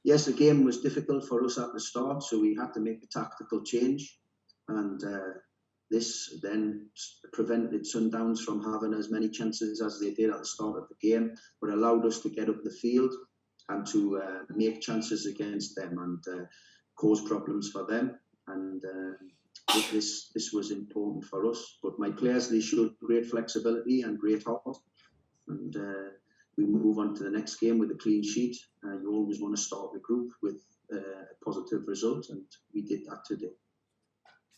Yes, the game was difficult for us at the start, so we had to make a tactical change, and this then prevented Sundowns from having as many chances as they did at the start of the game, but allowed us to get up the field and to make chances against them and cause problems for them. And this was important for us. But my players, they showed great flexibility and great heart. And we move on to the next game with a clean sheet. You always want to start the group with a positive result, and we did that today.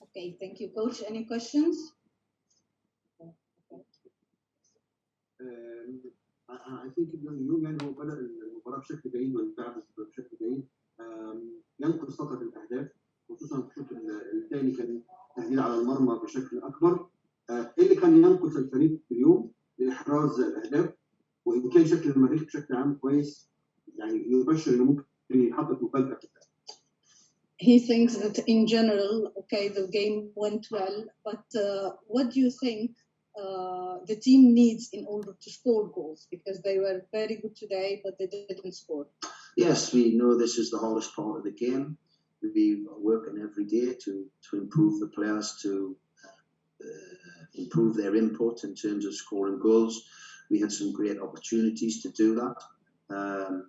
Okay, thank you, Coach. Any questions? I think اليوم يعني هو بدأ المباراة بشكل جيد واللعب بشكل جيد. ينقص فقط الأهداف، خصوصا في الشوط الثاني كان تهديد على المرمى بشكل أكبر. إيه اللي كان ينقص الفريق اليوم لإحراز الأهداف؟ وإن كان شكل المريخ بشكل عام كويس، يعني يبشر إنه ممكن يحقق مفاجأة. He thinks that in general, okay, the game went well, but what do you think the team needs in order to score goals? Because they were very good today, but they didn't score. Yes, we know this is the hardest part of the game. We are working every day to improve the players, to improve their input in terms of scoring goals. We had some great opportunities to do that,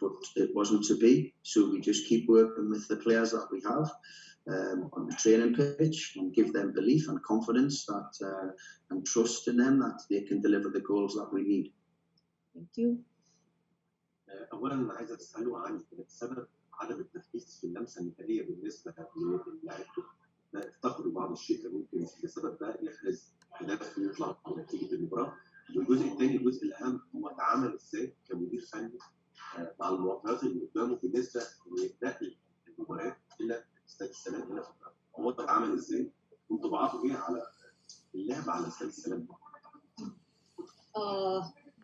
but it wasn't to be. So we just keep working with the players that we have on the training pitch and give them belief and confidence that and trust in them that they can deliver the goals that we need. Thank you. اولا عايز اساله عن سبب عدم التركيز في اللمسه النهائيه بالنسبه للاعيبته. افتقدوا بعض الشيء ممكن السبب ده يحرز هدف يطلع نتيجه المباراه. والجزء الثاني الجزء الاهم هو تعامل ازاي كمدير فني مع المعطيات اللي قدامه بالنسبه لنقل المباريات الى استاد السلام هنا في القاهره. هو تعامل ازاي؟ وانطباعاته ايه على اللعب على استاد السلام؟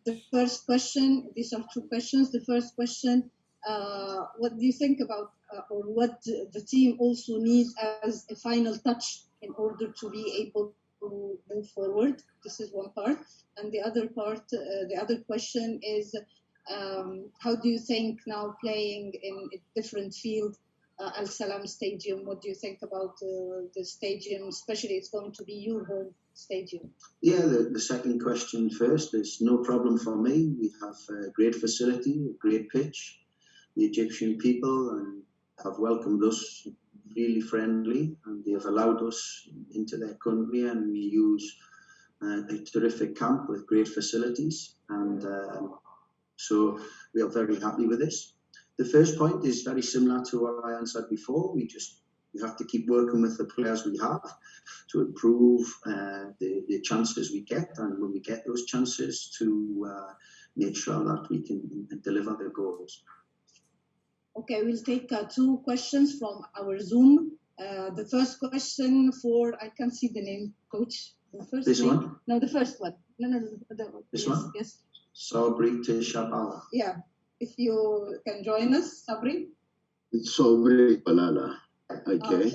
The first question, these are two questions. The first question, what do you think about or what the team also needs as a final touch in order to be able to move forward? This is one part. And the other part, the other question is, how do you think now playing in a different field, Al Salam Stadium, what do you think about the stadium, especially it's going to be your home stadium? Yeah, the second question first. There's no problem for me. We have a great facility, a great pitch. The Egyptian people have welcomed us really friendly, and they have allowed us into their country, and we use a terrific camp with great facilities, and so we are very happy with this. The first point is very similar to what I answered before. We have to keep working with the players we have to improve the chances we get, and when we get those chances to make sure that we can deliver the goals. Okay, we'll take two questions from our Zoom. The first question for, I can't see the name, Coach. The first this name? one? No, the first one. No. This yes, one? Yes. Sabri to Shabala. Yeah, if you can join us, Sabri. It's Sabri Balala. Okay.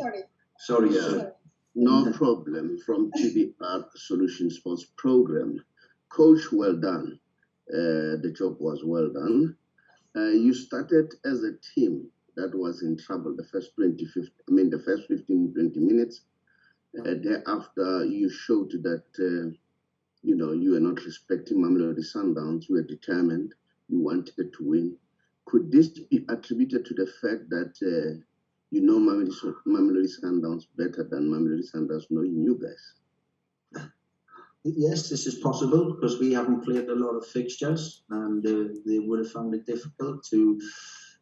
Sorry, yeah. sir. No problem. From TBR Solution Sports Program. Coach, well done. The job was well done. You started as a team that was in trouble the first 15, 20 minutes. Thereafter, you showed that, you were not respecting Mamelodi Sundowns. You were determined. You wanted to win. Could this be attributed to the fact that Mamelodi Sundowns better than Mamelodi Sundowns knowing you guys? Yes, this is possible because we haven't played a lot of fixtures, and they would have found it difficult to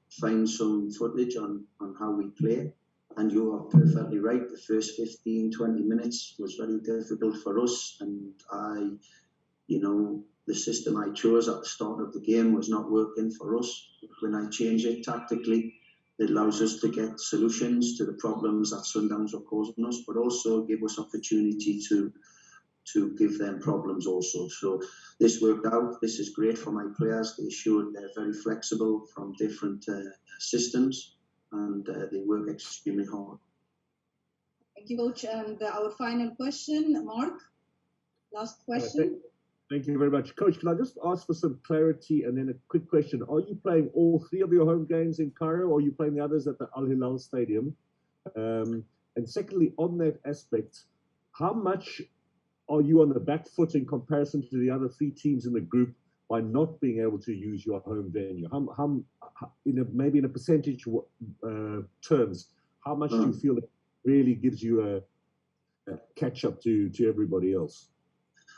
find some footage on how we play. And you are perfectly right. The first 15, 20 minutes was very difficult for us, and the system I chose at the start of the game was not working for us. When I changed it tactically, it allows us to get solutions to the problems that Sundowns are causing us, but also give us opportunity to give them problems also. So this worked out. This is great for my players. They showed they're very flexible from different systems, and they work extremely hard. Thank you, Coach. And our final question, Mark. Last question. Thank you very much. Coach, can I just ask for some clarity and then a quick question? Are you playing all 3 of your home games in Cairo, or are you playing the others at the Al Hilal Stadium? And secondly, on that aspect, how much are you on the back foot in comparison to the other 3 teams in the group by not being able to use your home venue? Maybe in a percentage terms, how much do you feel it really gives you a catch up to everybody else?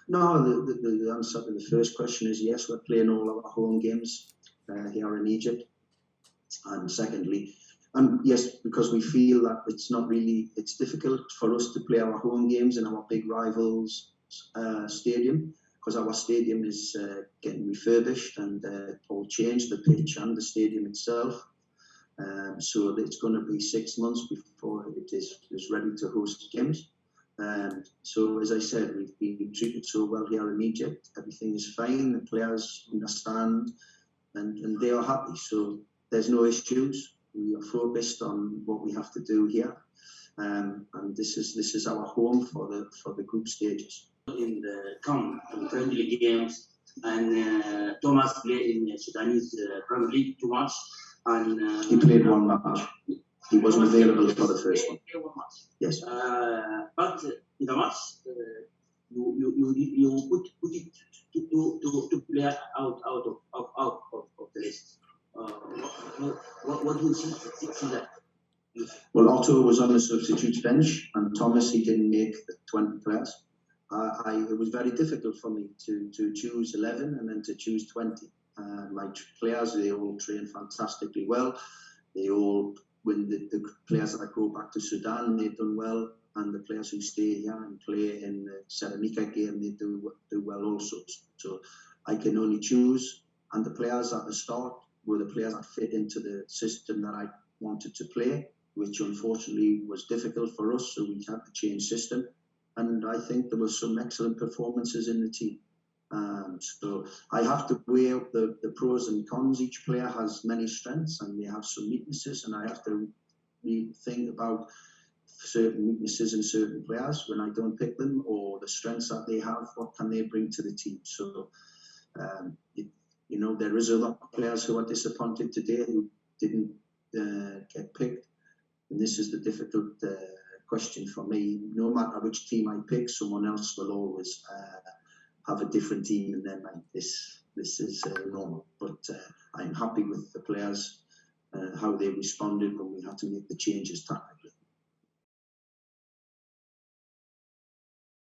No, the answer to the first question is yes, we're playing all our home games here in Egypt. And secondly, yes, because we feel that it's difficult for us to play our home games in our big rivals' stadium, because our stadium is getting refurbished and all changed, the pitch and the stadium itself. So it's going to be 6 months before it is ready to host games. So as I said, we've been treated so well here in Egypt. Everything is fine. The players understand, and they are happy. So there's no issues. We are focused on what we have to do here, and this is our home for the group stages. In the friendly games, and Thomas played in the Sudanese Premier League 2 matches, and he played 1 match. He wasn't available for the first one. Yes. But in the match, you put it to play out of the list. What do you see that? Well, Otto was on the substitutes bench, and Thomas, he didn't make the 20 players. It was very difficult for me to choose 11 and then to choose 20. My players, they all train fantastically well. They all, when the players that go back to Sudan, they've done well, and the players who stay here and play in the Merrikh game, they do well also. So I can only choose, and the players at the start were the players that fit into the system that I wanted to play, which unfortunately was difficult for us, so we had to change system. And I think there were some excellent performances in the team. So I have to weigh up the pros and cons. Each player has many strengths and they have some weaknesses, and I have to really think about certain weaknesses in certain players when I don't pick them, or the strengths that they have, what can they bring to the team. So, there is other players who are disappointed today who didn't get picked, and this is the difficult question for me. No matter which team I pick, someone else will always have a different team in their mind. This is normal, but I'm happy with the players, how they responded when we had to make the changes tactically.